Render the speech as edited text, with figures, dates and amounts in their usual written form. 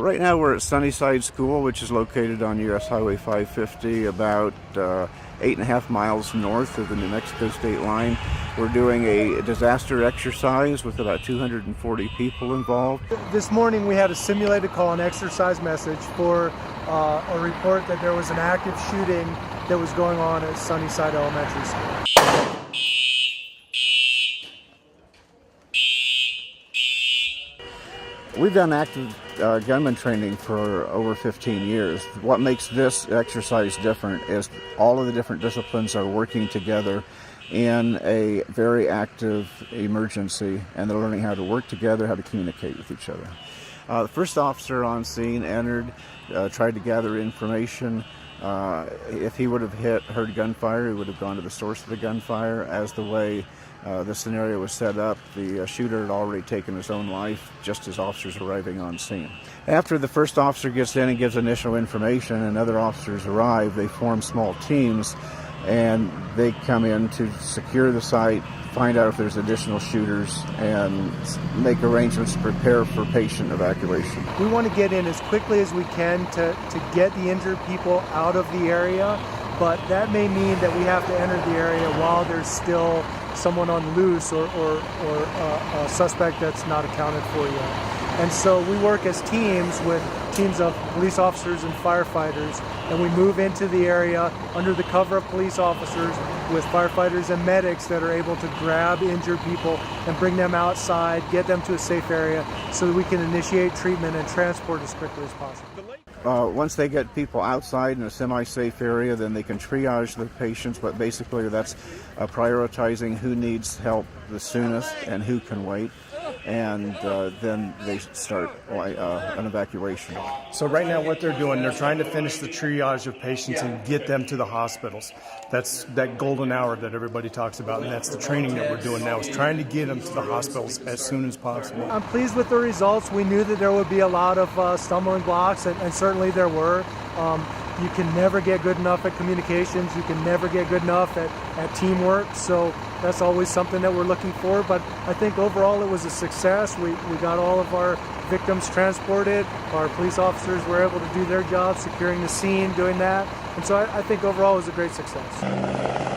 Right now we're at Sunnyside School, which is located on US Highway 550, about 8.5 miles north of the New Mexico state line. We're doing a disaster exercise with about 240 people involved. This morning we had a simulated call and exercise message for a report that there was an active shooting that was going on at Sunnyside Elementary School. We've done active gunman training for over 15 years. What makes this exercise different is all of the different disciplines are working together in a very active emergency, and they're learning how to work together, how to communicate with each other. The first officer on scene entered, tried to gather information. If he would have heard gunfire, he would have gone to the source of the gunfire. As the way the scenario was set up, the shooter had already taken his own life just as officers arriving on scene. After the first officer gets in and gives initial information and other officers arrive, they form small teams and they come in to secure the site, find out if there's additional shooters, and make arrangements to prepare for patient evacuation. We want to get in as quickly as we can to get the injured people out of the area, but that may mean that we have to enter the area while there's still someone on loose or a suspect that's not accounted for yet. And so we work as teams with teams of police officers and firefighters, and we move into the area under the cover of police officers with firefighters and medics that are able to grab injured people and bring them outside, get them to a safe area so that we can initiate treatment and transport as quickly as possible. Once they get people outside in a semi-safe area, then they can triage the patients, but basically that's prioritizing who needs help the soonest and who can wait, and then they start an evacuation. So right now what they're doing, they're trying to finish the triage of patients and get them to the hospitals. That's that golden hour that everybody talks about, and that's the training that we're doing now, is trying to get them to the hospitals as soon as possible. I'm pleased with the results. We knew that there would be a lot of stumbling blocks, and certainly there were. You can never get good enough at communications. You can never get good enough at teamwork. So that's always something that we're looking for. But I think overall it was a success. We got all of our victims transported. Our police officers were able to do their job, securing the scene, doing that. And so I think overall it was a great success.